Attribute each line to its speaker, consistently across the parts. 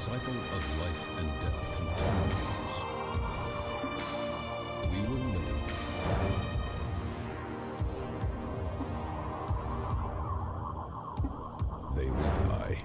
Speaker 1: cycle of life and death continues. We will live. They will die.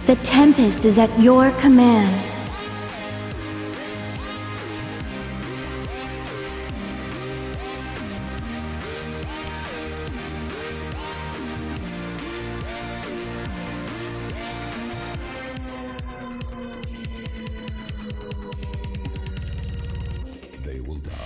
Speaker 2: The Tempest is at your command.
Speaker 1: They will die.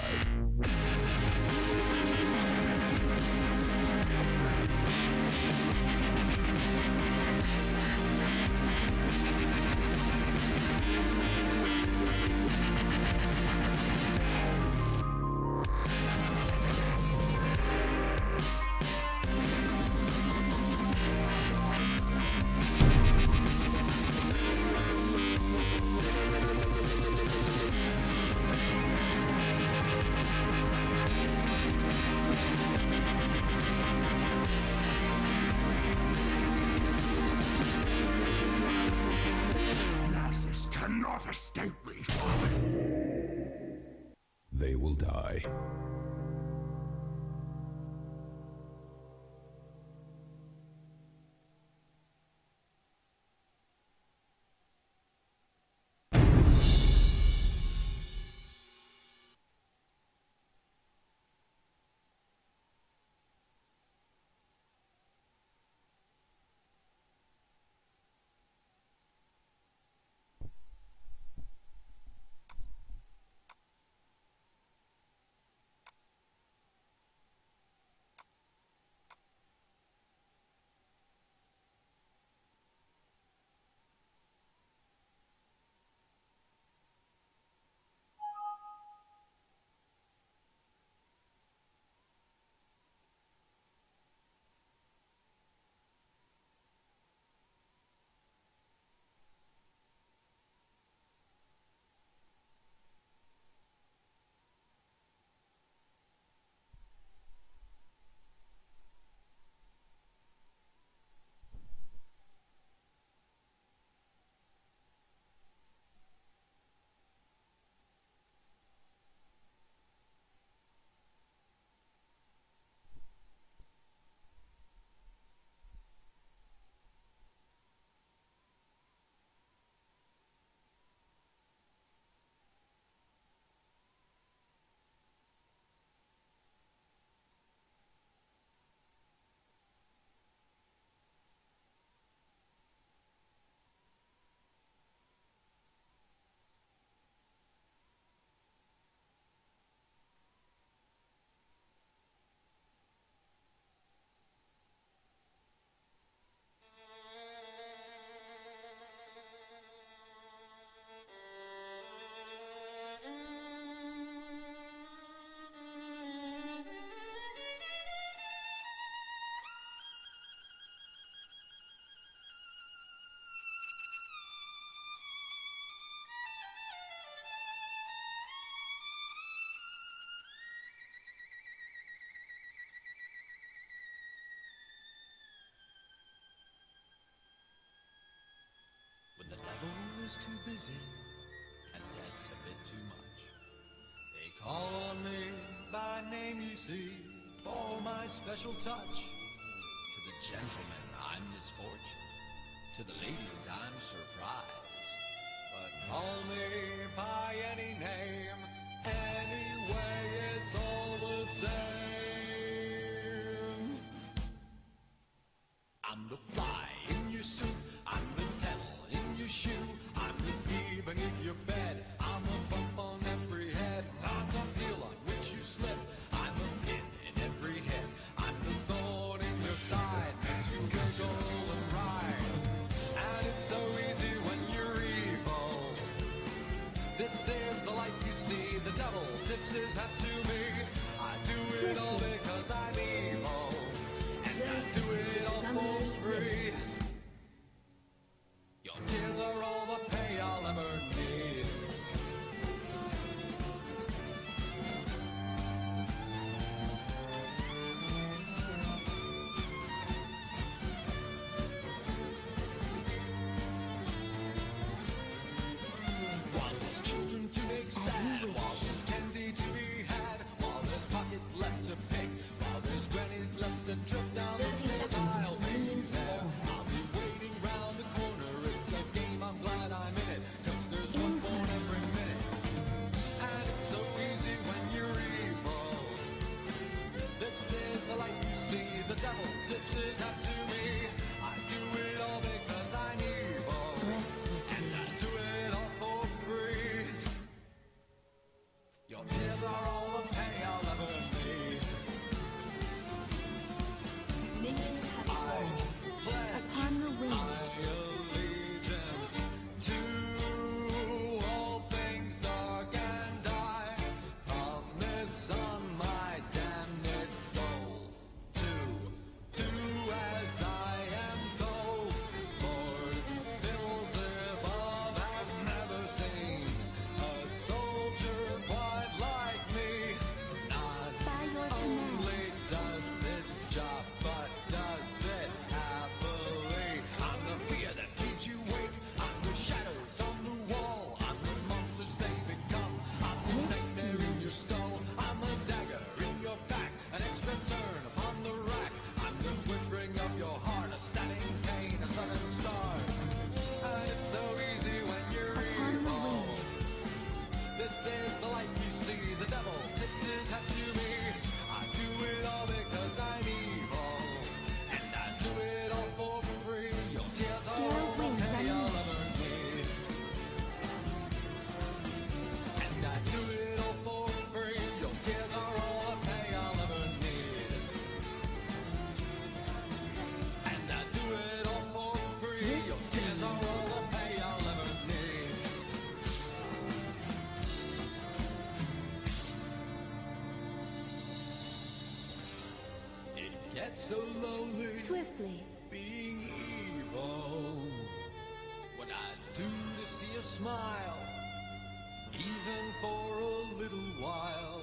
Speaker 3: Cannot escape me, Father.
Speaker 1: They will die.
Speaker 4: is too busy, and debt's a bit too much. They call on me by name, you see, for my special touch. To the gentlemen, I'm misfortune. To the ladies, I'm surprise. But call me by any name, anyway, it's all the same. I'm the fly in your suit, I'm the kettle in your shoe, I'm the bee beneath your bed, I'm the bump on every head, I'm the heel on which you slip, I'm the pin in every head, I'm the thorn in your side, makes you wiggle and ride. And it's so easy when you're evil. This is the life you see, the devil tips his hat to me. I do it all because I'm evil, and I do it all for free. Your tears are all the pay I'll ever need. While there's children to make sad, while there's candy to be had, while there's pockets left to pick, while there's grannies left to trip down the stairs, I'll be there. I'll be waiting round the corner. It's a game, I'm glad I'm in it, 'cause there's one for every minute. And it's so easy when you're evil. This is the life you see, the devil tips his hat to me. I do it all because I'm evil, and I do it all for free. Your tears are all the pay I'll ever need.
Speaker 2: Minions have
Speaker 4: I
Speaker 2: spawned.
Speaker 4: pledge
Speaker 2: Upon the wing.
Speaker 4: my allegiance to all things dark, and I promise on my damned soul to do as I am told. Lord Beelzebub has never seen a soldier quite like me. Not
Speaker 2: By your command.
Speaker 4: only does its job, but does it happily. I'm the fear that keeps you awake. I'm the shadows on the wall. I'm the monsters they become. I'm the nightmare in your skull. I'm a dagger in your back, an extra turn upon the rack. I'm the quivering of your heart, a stabbing pain, a sudden start. And it's so easy when you're
Speaker 2: Upon the
Speaker 4: evil.
Speaker 2: wing.
Speaker 4: This is the life you see, the devil tips his hat to me. I do it all because I'm evil, and I do it all for free. Your tears are
Speaker 2: Gale
Speaker 4: all the
Speaker 2: wings
Speaker 4: pay I'll
Speaker 2: unleashed.
Speaker 4: ever need, and I do it all for free. Your tears are all the pay I'll ever need, and I do it all for free. Your tears are all the pay I'll ever need. It gets so lonely
Speaker 2: Swiftly.
Speaker 4: being evil. What I'd do to see a smile, even for a little while.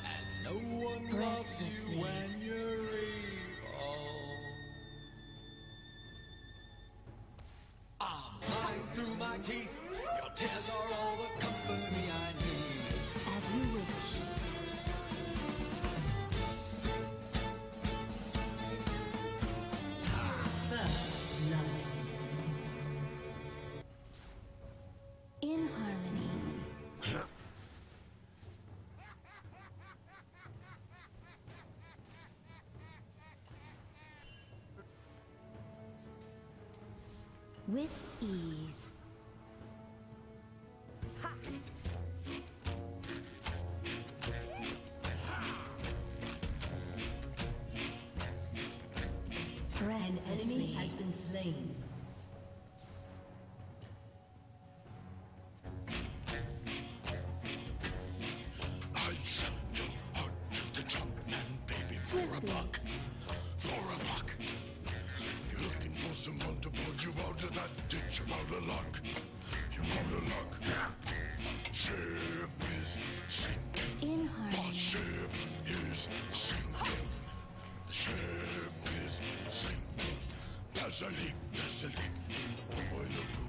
Speaker 4: And no one loves you
Speaker 2: Breathlessly.
Speaker 4: when you're evil. I'm lying through my teeth. Your tears are all the company I need.
Speaker 2: As you wish.
Speaker 5: First blood.
Speaker 2: In harmony. With ease.
Speaker 5: An enemy
Speaker 2: Breathlessly.
Speaker 5: has been slain.
Speaker 3: I sell your heart to the junk man, baby, for a
Speaker 2: Swiftly.
Speaker 3: buck. For a buck. If you're looking for someone to pull you out of that ditch, you're out of luck. You're out of luck. Ship is sinking.
Speaker 2: In
Speaker 3: The
Speaker 2: harmony.
Speaker 3: ship is sinking. The ship is sinking. There's a leak in the boiler room.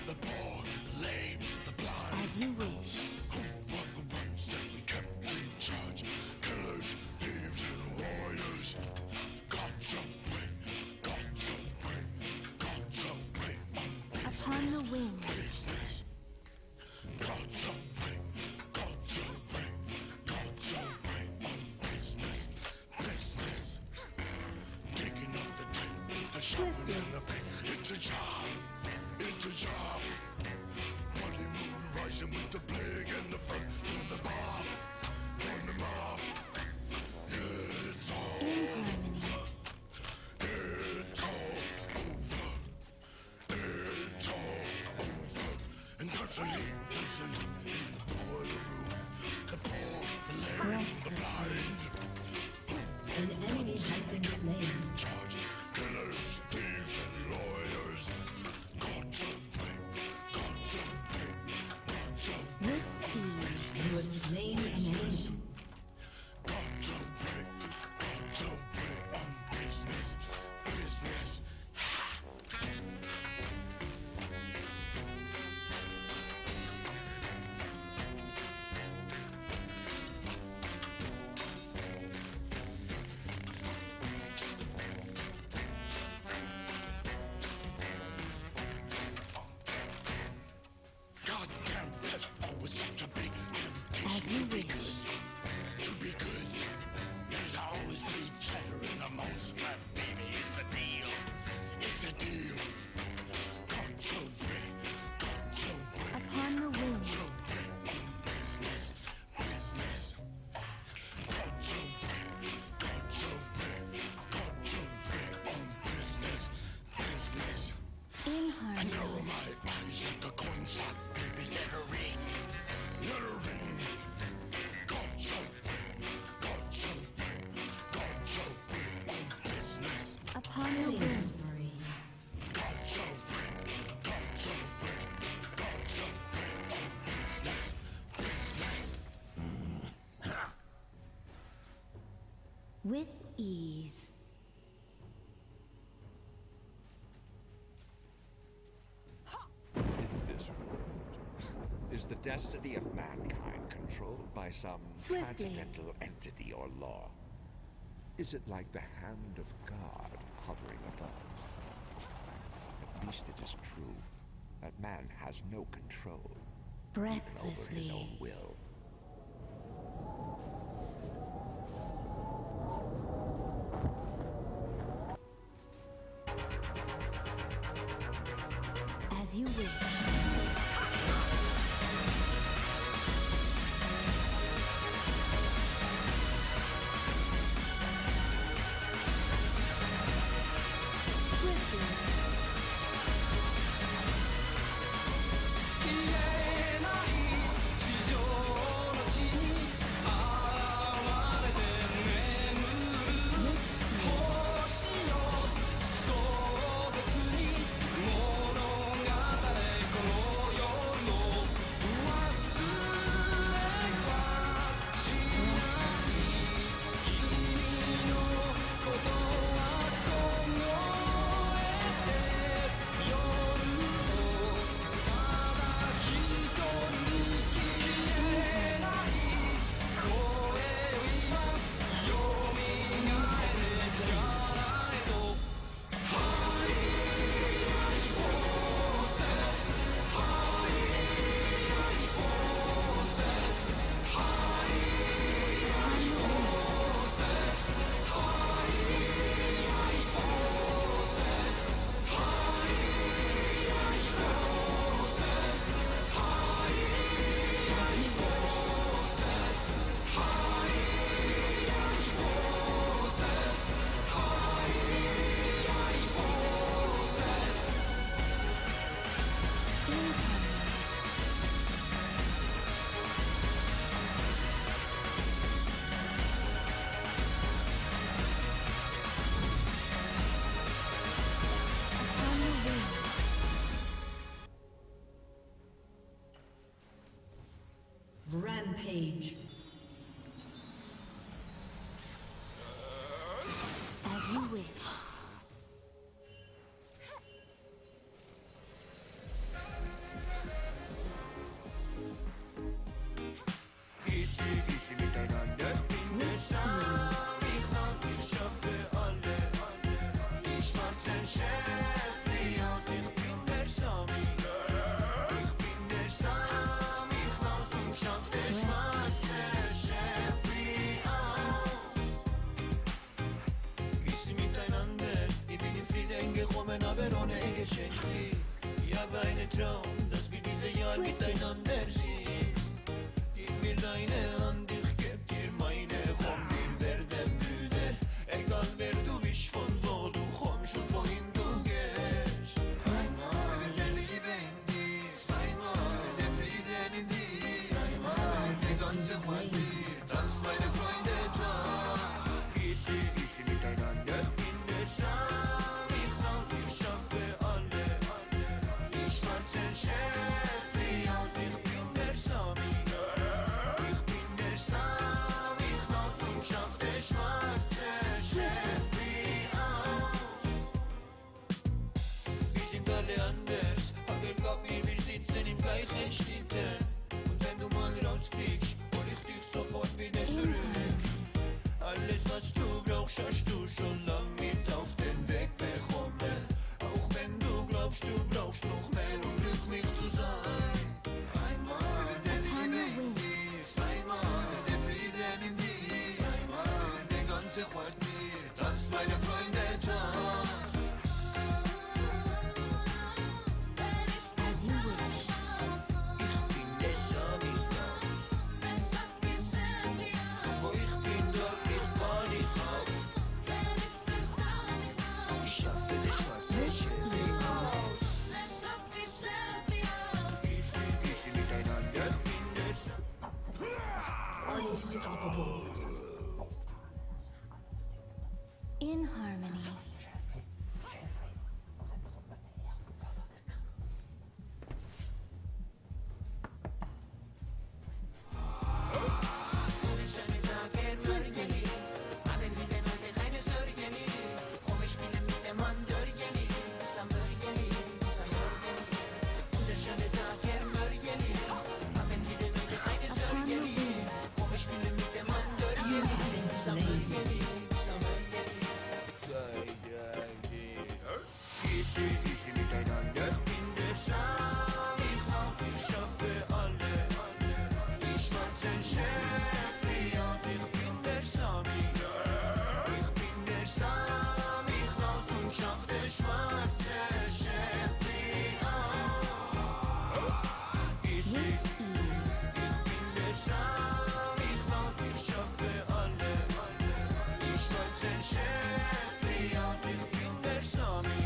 Speaker 3: The poor, the lame, the blind.
Speaker 2: As you wish.
Speaker 3: Who are the ones that we kept in charge? Killers, thieves, and warriors. God's away, God's away, God's away on business.
Speaker 2: Upon the wing.
Speaker 3: Business. God's away, God's away, God's away on business. Business. Digging up the tent with the shovel and the pick. It's a job. It's a job. Bloody mood rising with the plague and the fun. Join the mob. Join the mob. It's all over. It's all over. It's all over. And there's a leak in the boiler room. The poor, the lame, the blind.
Speaker 5: An enemy has been slain.
Speaker 3: In charge. Killers, thieves, and lawyers. God's away, God's away, God's away.
Speaker 5: You have slain an enemy.
Speaker 3: God's away, God's away on business, business. Goddamn, there's always such a big
Speaker 2: As
Speaker 3: temptation
Speaker 2: you
Speaker 3: to be
Speaker 2: wish.
Speaker 3: good. To be good. There's always free cheddar in a mousetrap, baby. It's a deal. It's a deal. God's away, God's away,
Speaker 2: Upon the wing.
Speaker 3: God's away on business, business. God's away, God's away, God's away on business, business.
Speaker 2: In
Speaker 3: I
Speaker 2: harmony.
Speaker 3: narrow my eyes like a coin slot, baby, let her ring. Let her ring. God's away, God's away, God's away on business.
Speaker 2: Upon the
Speaker 5: Killing
Speaker 2: wing.
Speaker 5: spree.
Speaker 3: God's away, God's away, God's away on business, business.
Speaker 2: With ease.
Speaker 6: In this world, is the destiny of mankind controlled by some
Speaker 2: Swiftly.
Speaker 6: transcendental entity or law? Is it like the hand of God hovering above? At least it is true that man has no control even over his own
Speaker 2: Breathlessly.
Speaker 6: will.
Speaker 2: As you wish. Swiftly.
Speaker 4: 消えない地上の地に現れて眠る星よ壮絶に物語この夜を忘れはしない君のことは凍えて夜をただ一人消えない声よ今よみがえれ力へと High forces High forces High forces High forces
Speaker 2: In harmony. Upon the wing.
Speaker 5: Rampage.
Speaker 2: As you wish.
Speaker 4: Chef Rios, ich bin der Sami. Ich bin der Sam, ich lass und schaff der schwarze Chef Rios. Wir sind miteinander, ich bin in Frieden gekommen, aber ohne ein Geschenk. Ich habe einen Traum, dass wir dieses Jahr miteinander sind. Gib mir deine Hand, ich geb dir meine. Komm, wir werden Brüder, egal wer du bist, von wo du kommst und wohin du gehst. Einmal der Liebe in dir, zweimal der Frieden in dir, dreimal der ganze Quartier, tanzt meine Freunde da. Easy miteinander, ich bin der Sam, ich lass, ich schaffe alle. Die schwarzen Chef Rios, ich bin der Sami. Ich bin der Sam, ich lass und schaff der schwarze Chef Rios. Wir sind alle anders, aber glaub mir, wir sitzen im gleichen Schlitten. Und wenn du mal rausfliegst, hol ich dich sofort wieder zurück. Alles, was du brauchst, hast du schon lang mit auf den Weg bekommen. Auch wenn du glaubst, du brauchst noch mehr, um glücklich zu sein. Einmal der Liebe in dir, zweimal der Frieden in dir, dreimal der ganze Quartier, tanzt meine Freunde da.
Speaker 2: As you wish.
Speaker 4: Ich bin der Sami Klaus. Wo ich bin, dort ich war ich aus. Ich schaffe der schwarze Chef aus. Easy miteinander, ich bin der Sami.
Speaker 5: Unstoppable.
Speaker 2: In harmony.
Speaker 4: Easy miteinander, ich bin der Sam, ich lass, ich schaffe alle. Die schwarzen Chef Rios, ich bin der Sami. Ich bin der Sam, ich lass und schaff der schwarze Chef Rios. Easy, ich bin der Sam, ich lass, ich schaffe alle. Die schwarzen Chef Rios, ich bin der Sami.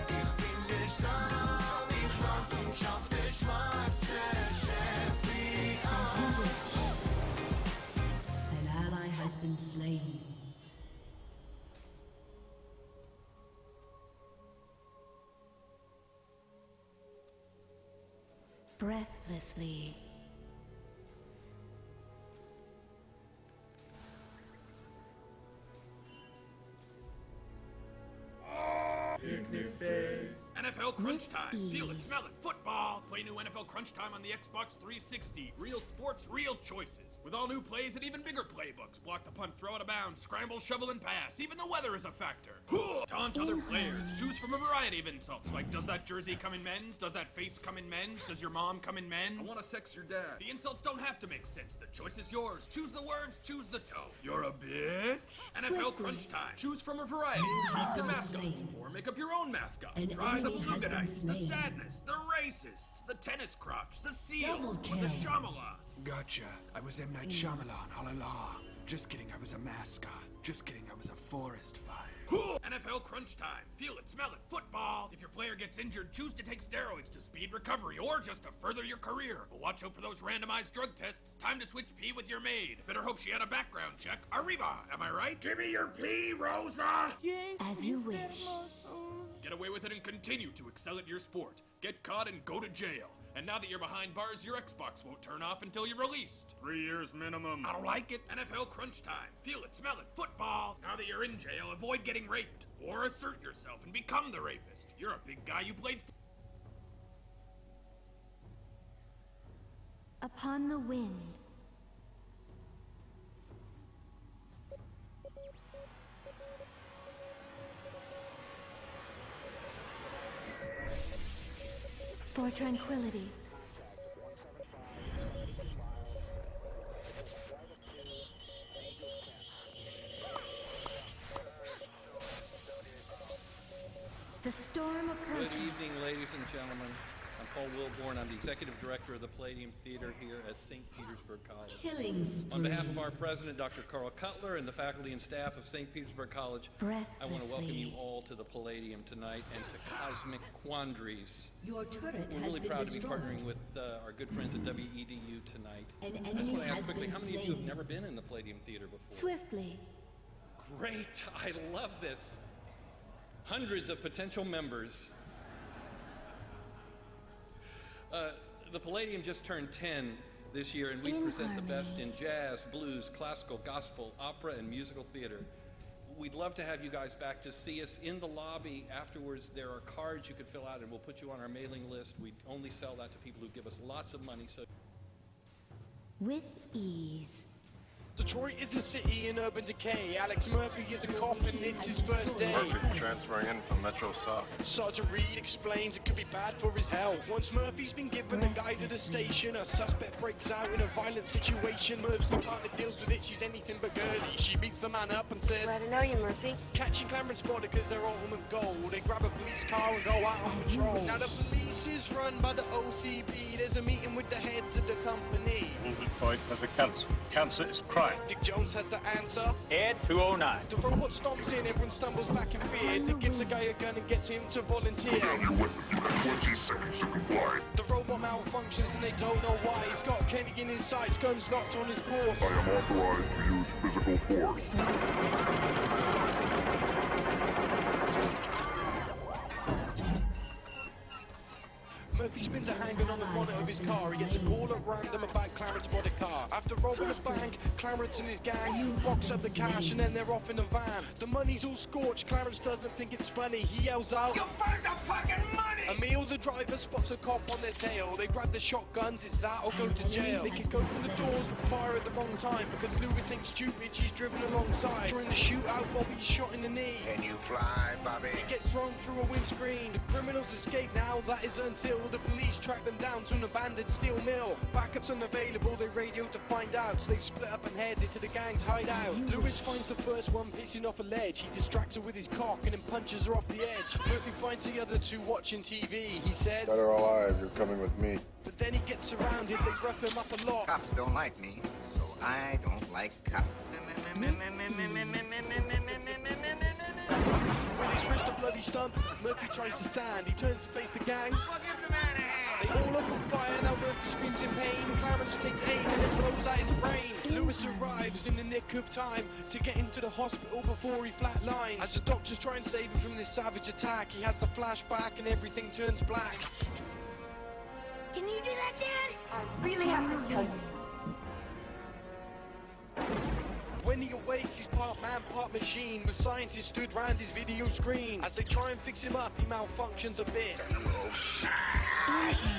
Speaker 4: Ich bin der Sam, ich lass und schaff der schwarze Chef Rios.
Speaker 5: An ally has been slain.
Speaker 2: Breathlessly.
Speaker 7: NFL Crunch Time. Feel it,
Speaker 2: ease.
Speaker 7: smell it. Football. Play new NFL Crunch Time on the Xbox 360. Real sports, real choices. With all new plays and even bigger playbooks. Block the punt, throw it out of bounds, scramble, shovel, and pass. Even the weather is a factor. Taunt other players. Choose from a variety of insults, like does that jersey come in men's? Does that face come in men's? Does your mom come in men's?
Speaker 8: I want to sex your dad.
Speaker 7: The insults don't have to make sense. The choice is yours. Choose the words, choose the tone. You're a bitch. NFL Crunch Time. Choose from a variety of teams and mascots. Or make up your own mascot.
Speaker 5: An
Speaker 7: Try the
Speaker 5: enemy has been
Speaker 7: Blugadites, the
Speaker 5: slain.
Speaker 7: Sadness, the Racists, the Tennis Crotch, the Seals,
Speaker 5: Double
Speaker 7: or the
Speaker 5: kill.
Speaker 7: Shyamalan.
Speaker 8: Gotcha. I was M. Night Shyamalan all along. Just kidding, I was a mascot. Just kidding, I was a forest fire.
Speaker 7: NFL Crunch Time. Feel it, smell it, football. If your player gets injured, choose to take steroids to speed recovery or just to further your career. But watch out for those randomized drug tests. Time to switch pee with your maid. Better hope she had a background check. Arriba, am I right?
Speaker 3: Give me your pee, Rosa!
Speaker 2: As you wish.
Speaker 7: Get away with it and continue to excel at your sport. Get caught and go to jail. And now that you're behind bars, your Xbox won't turn off until you're released. 3 years minimum. I don't like it. NFL Crunch Time. Feel it, smell it, football. Now that you're in jail, avoid getting raped. Or assert yourself and become the rapist. You're a big guy, you played
Speaker 2: Upon the wind. For tranquility. The storm approaches.
Speaker 9: Good evening, ladies and gentlemen. I'm Paul Wilborn. I'm the executive director of the Palladium Theater here at St. Petersburg College.
Speaker 5: Killing spree.
Speaker 9: On behalf of our president, Dr. Carl Cutler, and the faculty and staff of St. Petersburg College, I want to welcome you all to the Palladium tonight and to Cosmic Quandaries.
Speaker 5: Your turret
Speaker 9: We're
Speaker 5: has
Speaker 9: really
Speaker 5: been
Speaker 9: proud
Speaker 5: destroyed.
Speaker 9: to be partnering with our good friends at WEDU tonight.
Speaker 5: An
Speaker 9: I just
Speaker 5: enemy
Speaker 9: want to ask
Speaker 5: has
Speaker 9: quickly,
Speaker 5: been
Speaker 9: how many of you have
Speaker 5: slain.
Speaker 9: never been in the Palladium Theater before?
Speaker 2: Swiftly.
Speaker 9: Great, I love this. Hundreds of potential members. The Palladium just turned 10 this year, and we present the best in jazz, blues, classical, gospel, opera, and musical theater. We'd love to have you guys back to see us in the lobby. Afterwards, there are cards you could fill out, and we'll put you on our mailing list. We only sell that to people who give us lots of money. So,
Speaker 2: With ease.
Speaker 10: Detroit is a city in urban decay. Alex Murphy is a cop and it's his first day.
Speaker 11: Murphy transferring in from Metro South.
Speaker 10: Sergeant Reed explains it could be bad for his health. Once Murphy's been given a guide to the station, a suspect breaks out in a violent situation. Murph's the partner deals with it, she's anything but girly. She beats the man up and says,
Speaker 12: Glad to know you, Murphy.
Speaker 10: Catching Clarence spotted because they're ultimate gold. They grab a police car and go out on patrol. Now the police is run by the OCB. There's a meeting with the heads of the company.
Speaker 11: All Detroit has a cancer. Cancer is crime.
Speaker 10: Dick Jones has the answer.
Speaker 11: Ed 209.
Speaker 10: The robot stomps in, everyone stumbles back in fear. Dick gives a guy a gun and gets him to volunteer.
Speaker 3: You have 20 seconds to comply.
Speaker 10: The robot malfunctions and they don't know why. He's got Kenny in his sights, guns locked on his course.
Speaker 3: I am authorized to use physical force.
Speaker 10: Murphy spins a handgun on the bonnet of his car. He gets a call at random about Clarence spotted car. After robbing a bank, Clarence and his gang box up the cash and then they're off in a van. The money's all scorched. Clarence doesn't think it's funny. He yells out, "You burned the fucking money!" Emil, the driver, spots a cop on their tail. They grab the shotguns. It's that or go to jail. They kick open the doors but fire at the wrong time because Lewis ain't stupid. She's driven alongside. During the shootout, Bobby's shot in the knee.
Speaker 3: Can you fly, Bobby?
Speaker 10: He gets thrown through a windscreen. The criminals escape now. That is until the police track them down to an abandoned steel mill. Backup's unavailable, they radio to find out. So they split up and head into the gang's hideout. Lewis finds the first one pissing off a ledge. He distracts her with his cock and then punches her off the edge. Murphy finds the other two watching TV. He says,
Speaker 11: Better alive, you're coming with me.
Speaker 10: but then he gets surrounded. They rough him up a lot.
Speaker 13: Cops don't like me, so I don't like cops.
Speaker 10: With his wrist a bloody stump, Murphy tries to stand. He turns to face the gang.
Speaker 13: Well, give the man a hand.
Speaker 10: They all up on fire, now Murphy screams in pain. Clarence takes aim and it blows out his brain. Lewis arrives in the nick of time to get into the hospital before he flatlines. As the doctors try and save him from this savage attack, he has a flashback and everything turns black.
Speaker 12: Can you do that, Dad? I really have to tell you something.
Speaker 10: When he awakes, he's part man, part machine, with scientists stood round his video screen. As they try and fix him up, he malfunctions a bit.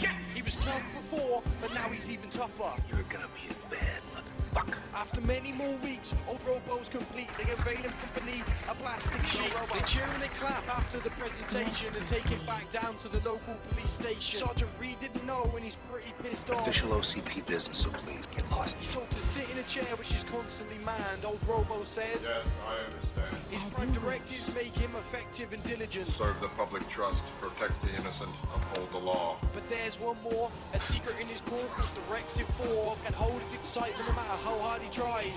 Speaker 10: Shit! He was tough before, but now he's even tougher.
Speaker 3: You're gonna be a bad motherfucker.
Speaker 10: After many more weeks, old Robo's complete. They unveil him from beneath a plastic sheet. They cheer and they clap after the presentation and take him back down to the local police station. Sergeant Reed didn't know and he's pretty pissed off.
Speaker 3: Official OCP business, so please get lost.
Speaker 10: He's told to sit in a chair which is constantly manned. Old Robo says,
Speaker 11: Yes, I understand.
Speaker 10: his prime directives make him effective and diligent.
Speaker 11: Serve the public trust, protect the innocent, uphold the law.
Speaker 10: But there's one more, a secret in his core called Directive 4. Can hold his excitement no matter how hard he tries.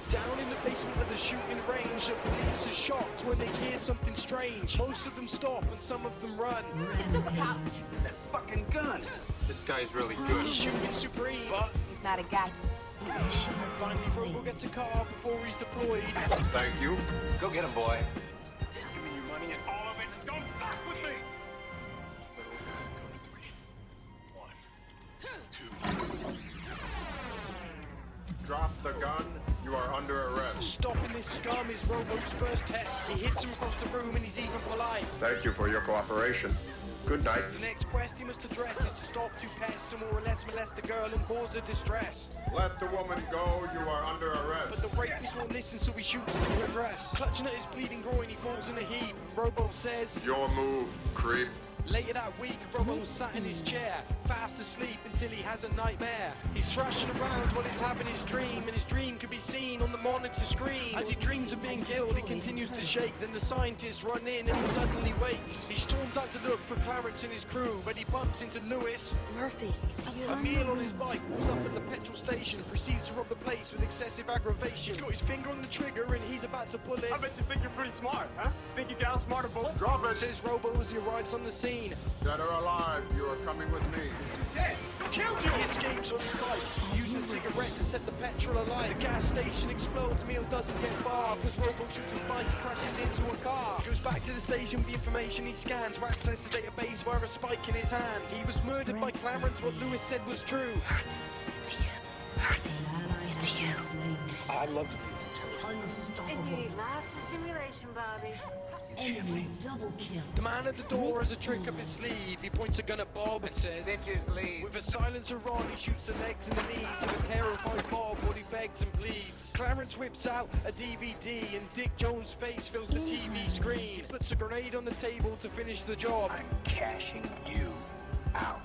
Speaker 10: Down in the basement of the shooting range, the police are shocked when they hear something strange. Most of them stop and some of them run.
Speaker 12: It's a cop.
Speaker 13: That fucking gun. This guy's really good.
Speaker 10: He's shooting supreme, but
Speaker 12: He's not a guy. He's a machine.
Speaker 10: finally Robo gets a car before he's deployed.
Speaker 11: Thank you.
Speaker 13: Go get him, boy.
Speaker 3: Give me your money and all of it. Don't fuck with me. Go to 3. 1, 2.
Speaker 11: Drop the gun. You are under arrest.
Speaker 10: Stopping this scum is Robo's first test. He hits him across the room and he's even polite.
Speaker 11: Thank you for your cooperation. Good night.
Speaker 10: The next quest he must address is to stop two pests to more or less molest the girl and cause her distress.
Speaker 11: Let the woman go. You are under arrest.
Speaker 10: But the rapist won't listen, so he shoots through her dress. Clutching at his bleeding groin, he falls in a heap. Robo says,
Speaker 11: Your move, creep.
Speaker 10: Later that week, Robo was sat in his chair, fast asleep until he has a nightmare. He's thrashing around while he's having his dream, and his dream can be seen on the monitor screen. As he dreams of being killed, he continues to shake. Then the scientists run in and he suddenly wakes. He storms out to look for Clarence and his crew, but he bumps into Lewis.
Speaker 2: Murphy, it's you.
Speaker 10: Emil on his bike pulls up at the petrol station, proceeds to rob the place with excessive aggravation. He's got his finger on the trigger and he's about to pull it.
Speaker 14: I bet you think you're pretty smart, huh? Think you can outsmart a bullet? Drop it!
Speaker 10: Says Robo as he arrives on the scene.
Speaker 11: Dead or alive, you are coming with me.
Speaker 14: Dead! I killed you!
Speaker 10: He escapes on his bike. He uses a cigarette to set the petrol alight. The gas station explodes. Emil doesn't get far because Robo shoots his bike and crashes into a car. Goes back to the station with the information he scans to access the database via a spike in his hand. He was murdered by Clarence. What Lewis said was true.
Speaker 2: It's you. It's you.
Speaker 10: I'd love to be intelligent.
Speaker 12: And you need lots of stimulation, Bobby.
Speaker 5: Enemy double kill.
Speaker 10: The man at the door has a trick up his sleeve. He points a gun at Bob and says,
Speaker 13: Bitches leave.
Speaker 10: with a silencer on, he shoots the legs and the knees of a terrified Bob while he begs and pleads. Clarence whips out a DVD and Dick Jones' face fills the TV screen. He puts a grenade on the table to finish the job.
Speaker 13: I'm cashing you out.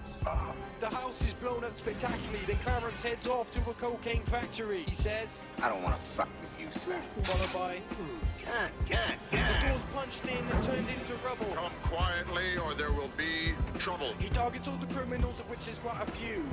Speaker 10: The house is blown up spectacularly. Then Clarence heads off to a cocaine factory. He says,
Speaker 13: I don't want to fuck with you, sir.
Speaker 10: followed by, the door's punched in and turned into rubble.
Speaker 11: Come quietly or there will be trouble.
Speaker 10: He targets all the criminals, of which there's quite a few.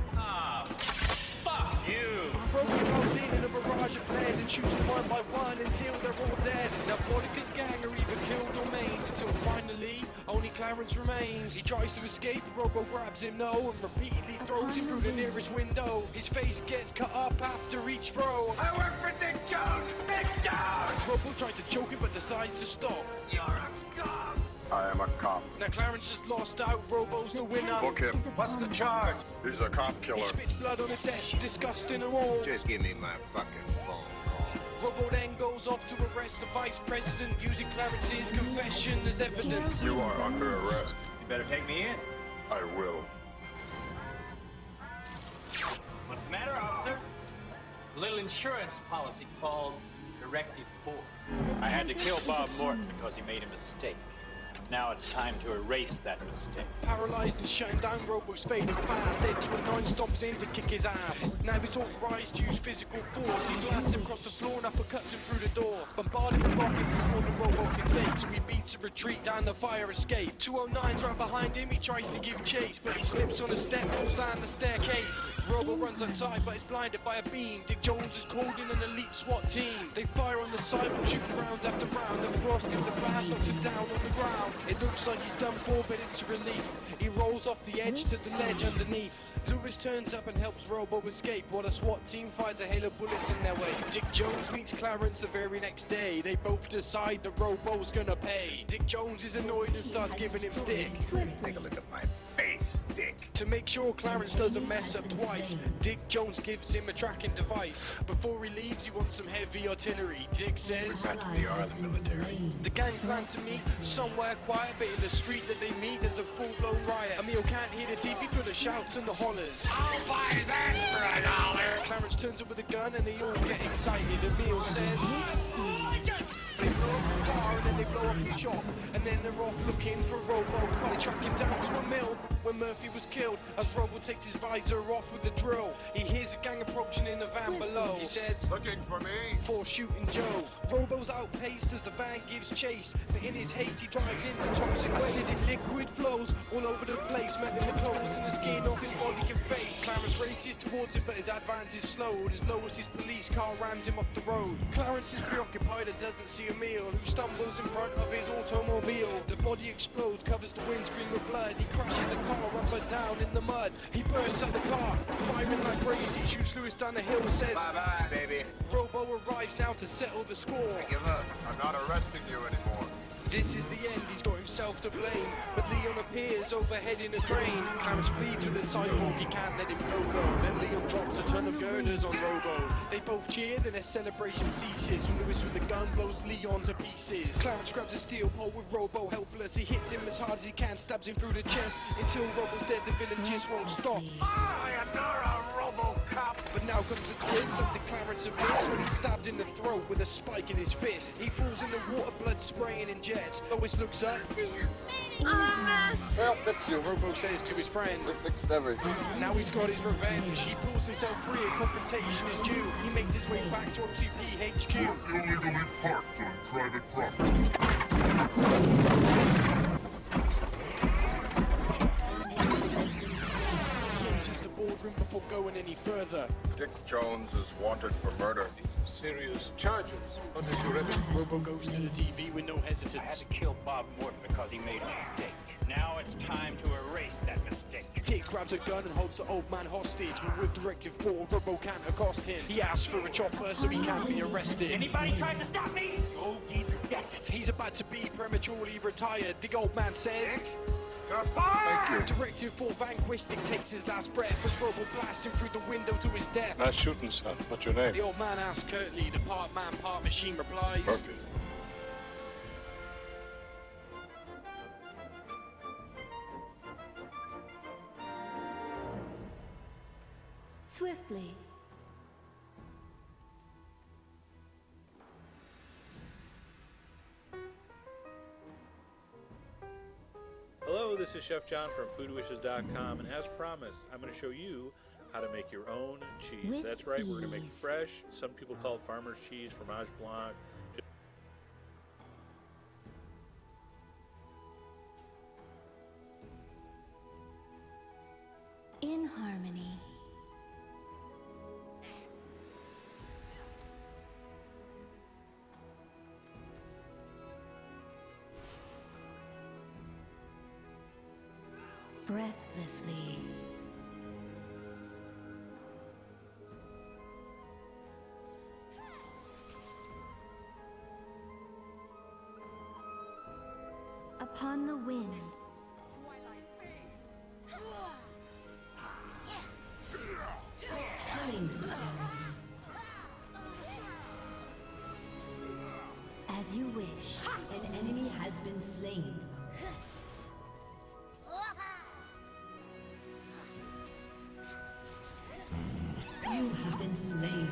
Speaker 14: Fuck you!
Speaker 10: Robo comes in a barrage of lead and shoots them one by one until they're all dead. Now Monica's gang are either killed or maimed until finally only Clarence remains. He tries to escape, Robo grabs him no and repeatedly throws him through the nearest window. His face gets cut up after each throw.
Speaker 13: I work for Dick Jones! Dick Jones!
Speaker 10: Robo tries to choke him but decides to stop.
Speaker 13: You're a cop!
Speaker 11: I am a cop.
Speaker 10: Now Clarence has lost out, Robo's the winner.
Speaker 11: Book him.
Speaker 14: What's the charge?
Speaker 11: He's a cop
Speaker 10: He
Speaker 11: killer.
Speaker 10: spits blood on the desk, disgusting them all.
Speaker 13: Just give me my fucking phone call.
Speaker 10: Robo then goes off to arrest the vice president using Clarence's confession as evidence.
Speaker 11: You are under arrest.
Speaker 14: You better take me in.
Speaker 11: I will.
Speaker 15: What's the matter, officer? It's a little insurance policy called Directive 4. I had to kill Bob Morton because he made a mistake. Now it's time to erase that mistake.
Speaker 10: Paralyzed and shutting down, Robo's fading fast. Ed 29 stomps in to kick his ass. Now he's authorized to use physical force. He blasts him across the floor and uppercuts him through the door. Bombarded with rockets is more than Robo can take, so he beats a retreat down the fire escape. 209's right behind him, he tries to give chase, but he slips on a step, falls down the staircase. Robo runs outside, but is blinded by a beam. Dick Jones has called in an elite SWAT team. They fire on the sidewalk, shooting round after round. Then Frost in the blast knocks him down on the ground. It looks like he's done for, but it's a relief. He rolls off the edge to the ledge underneath. Lewis turns up and helps Robo escape while the SWAT team fires a hail of bullets in their way. Dick Jones meets Clarence the very next day. They both decide that Robo's gonna pay. Dick Jones is annoyed and starts giving him stick.
Speaker 13: Take a look at my face, Dick.
Speaker 10: To make sure Clarence doesn't mess up twice, Dick Jones gives him a tracking device. Before he leaves, he wants some heavy artillery. Dick says,
Speaker 13: We practically are the military.
Speaker 10: the gang plan to meet somewhere quiet, but in the street that they meet, there's a full-blown riot. Emil can't hear the TV for the shouts and the hollers.
Speaker 13: I'll buy that for $1.
Speaker 10: Clarence turns up with a gun and they all get excited. Emil says, they blow up the car and then they blow up the shop. And then they're off looking for Robo. They track him down to a mill where Murphy was killed as Robo takes his visor off with a drill. He hears a gang approaching in the van below. He says,
Speaker 11: Looking for me?
Speaker 10: for shooting Joe. Robo's outpaced as the van gives chase, but in his haste he drives into toxic waste. Acidic liquid flows all over the place, melting the clothes and the skin off his body and face. Clarence races towards him, but his advance is slowed as Lois's police car rams him off the road. Clarence is preoccupied and doesn't see Emil, who stumbles in front of his automobile. The body explodes, covers the windscreen with blood. He crashes the car upside down in the mud. He bursts out the car, firing like crazy, shoots Lewis down the hill and says,
Speaker 13: Bye-bye, baby.
Speaker 10: Robo arrives now to settle the score.
Speaker 13: Give up.
Speaker 11: I'm not arresting you anymore.
Speaker 10: This is the end, he's got himself to blame. But Leon appears overhead in a crane. Clarence pleads with the sidewalk, he can't let him go. Then Leon drops a ton of girders on Robo. They both cheer, then their celebration ceases. Lewis with the gun blows Leon to pieces. Clarence grabs a steel pole with Robo helpless. He hits him as hard as he can, stabs him through the chest. Until Robo's dead, the villain just won't stop.
Speaker 13: I am not a RoboCop,
Speaker 10: But now comes a twist, something Clarence abyss when he's stabbed in the throat with a spike in his fist. He falls in the water, blood spraying in jets. Lois looks up.
Speaker 16: They'll fix you.
Speaker 10: Robo says to his friend.
Speaker 16: They fixed everything.
Speaker 10: Now he's got his revenge. He pulls himself free. A confrontation is due. He makes his way back to OCP HQ.
Speaker 3: Illegally parked on private property.
Speaker 10: He enters the boardroom before going any further.
Speaker 11: Dick Jones is wanted for murder.
Speaker 14: Serious charges.
Speaker 10: Robo goes to the TV with no hesitance.
Speaker 15: I had to kill Bob Morton because he made a mistake. Now it's time to erase that mistake.
Speaker 10: Dick grabs a gun and holds the old man hostage, but with Directive 4, Robo can't accost him. He asks for a chopper so he can't be arrested.
Speaker 15: Anybody tries to stop me? The old geezer gets it.
Speaker 10: He's about to be prematurely retired. The old man says,
Speaker 11: Dick, you're fired!
Speaker 16: Thank you.
Speaker 10: Directive 4 vanquished. Dick takes his last breath as Robo blasts him through the window to his death.
Speaker 14: Nice shooting, son. What's your name?
Speaker 10: The old man asks curtly. The part man, part machine replies,
Speaker 14: Murphy.
Speaker 2: Swiftly.
Speaker 17: Hello, this is Chef John from foodwishes.com, and as promised, I'm going to show you how to make your own cheese.
Speaker 2: With
Speaker 17: That's right, we're going to make it
Speaker 2: ease.
Speaker 17: fresh. Some people call it farmer's cheese, fromage blanc.
Speaker 2: In harmony. Breathlessly. Upon the wind.
Speaker 5: Killing stone.
Speaker 2: As you wish.
Speaker 5: An enemy has been slain. You have been slain.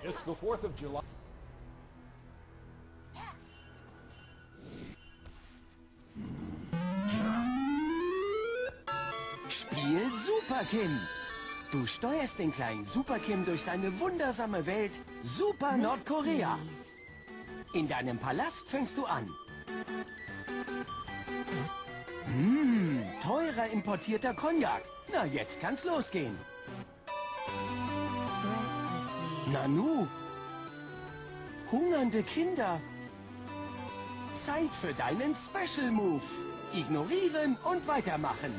Speaker 1: It's the 4th of July.
Speaker 18: Spiel Super Kim. Du steuerst den kleinen Super Kim durch seine wundersame Welt Super Nordkorea. In deinem Palast fängst du an. Teurer importierter Cognac. Na, jetzt kann's losgehen. Nanu. Hungernde Kinder. Zeit für deinen Special Move. Ignorieren und weitermachen.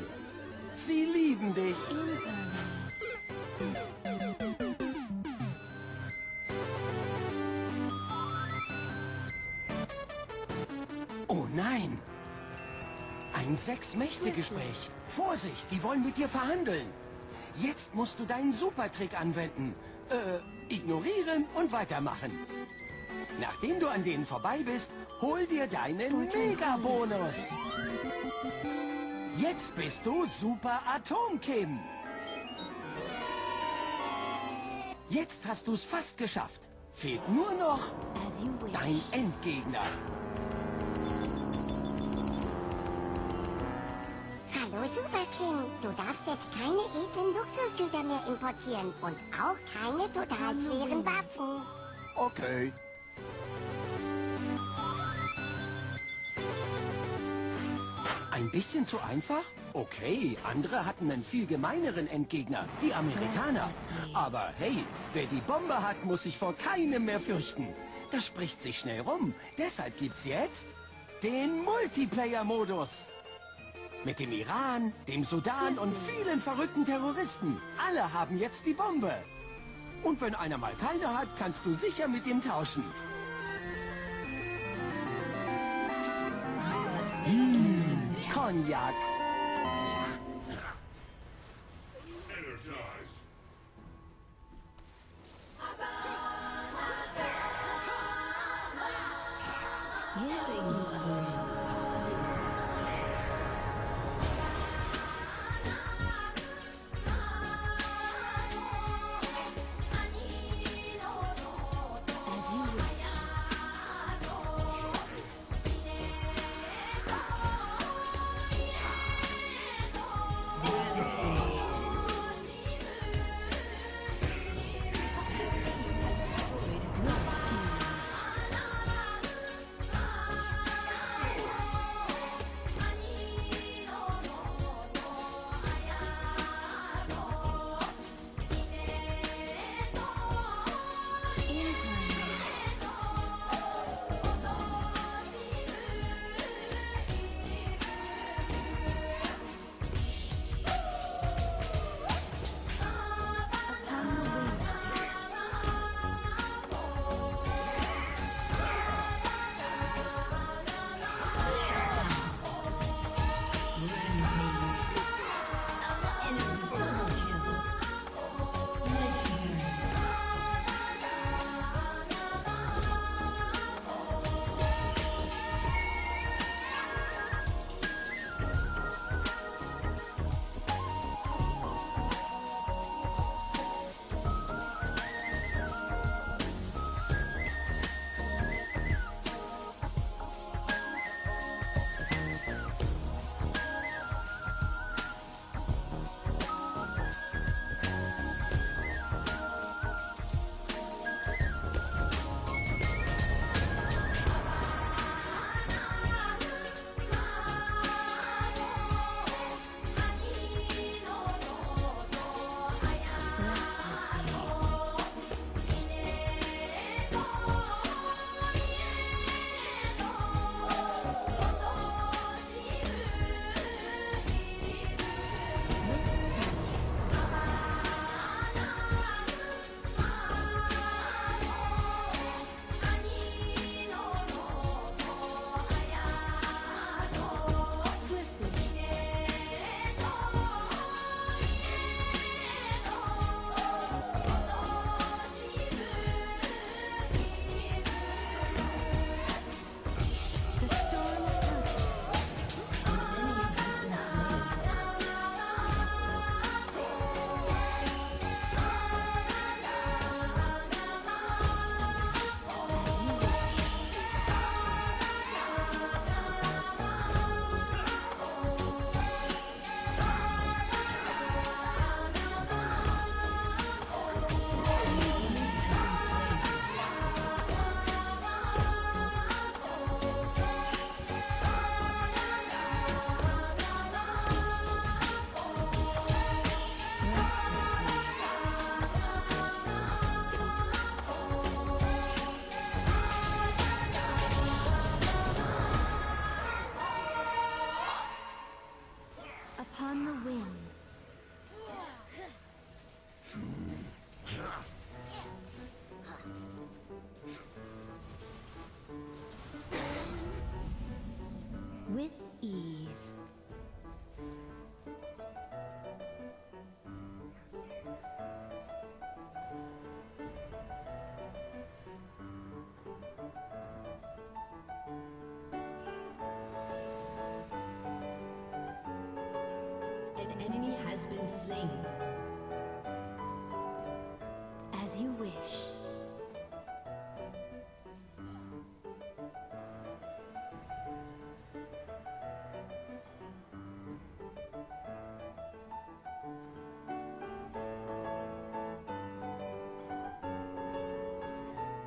Speaker 18: Sie lieben dich. Oh nein. Ein Sechs-Mächte-Gespräch. Vorsicht, die wollen mit dir verhandeln. Jetzt musst du deinen Supertrick anwenden. Ignorieren und weitermachen. Nachdem du an denen vorbei bist, hol dir deinen Mega-Bonus. Jetzt bist du Super Atom-Kim. Jetzt hast du's fast geschafft. Fehlt nur noch dein Endgegner.
Speaker 12: Hallo Super King, du darfst jetzt keine edlen Luxusgüter mehr importieren und auch keine total schweren Waffen.
Speaker 18: Okay. Ein bisschen zu einfach? Okay, andere hatten einen viel gemeineren Endgegner, die Amerikaner. Aber hey, wer die Bombe hat, muss sich vor keinem mehr fürchten. Das spricht sich schnell rum. Deshalb gibt's jetzt den Multiplayer-Modus. Mit dem Iran, dem Sudan und vielen verrückten Terroristen. Alle haben jetzt die Bombe. Und wenn einer mal keine hat, kannst du sicher mit ihm tauschen. Cognac.
Speaker 3: Energize.
Speaker 5: Killing spree.
Speaker 2: As you wish. Upon the wind. With ease.
Speaker 5: An enemy has been slain.
Speaker 2: As you wish.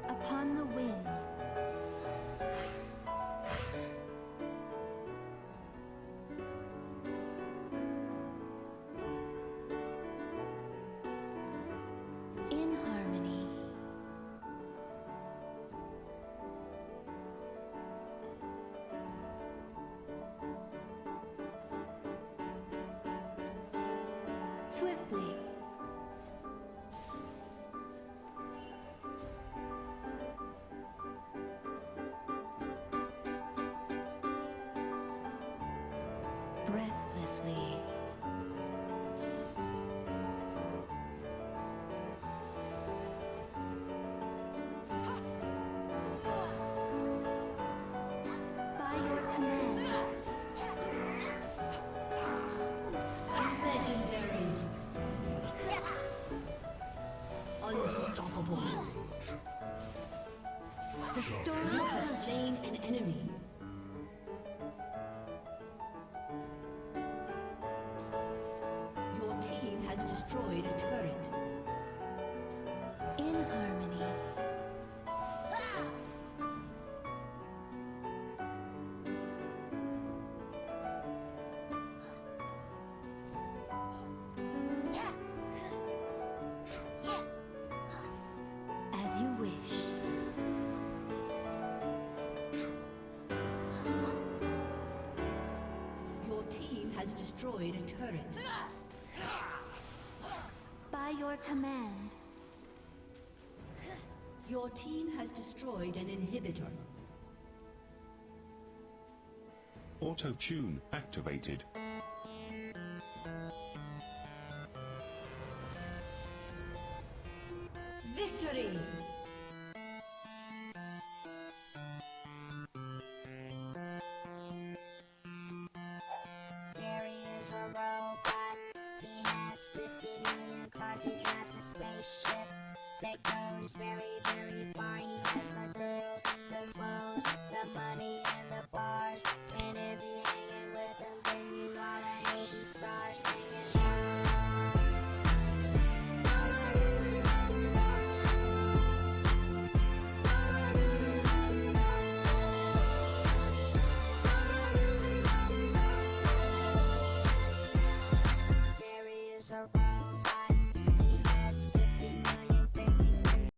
Speaker 2: Upon the wind. In harmony. Swiftly.
Speaker 5: has destroyed a turret.
Speaker 2: In harmony. As you wish.
Speaker 5: Your team has destroyed a turret.
Speaker 2: By your command.
Speaker 5: Your team has destroyed an inhibitor.
Speaker 16: Auto-tune activated.
Speaker 5: Victory!
Speaker 12: Gary is a robot. He has 50 million cars. He drives a spaceship that goes very, very far. He has the girls, the clothes, the money, and the bars. And if you're hanging with him, then you are a movie star singing.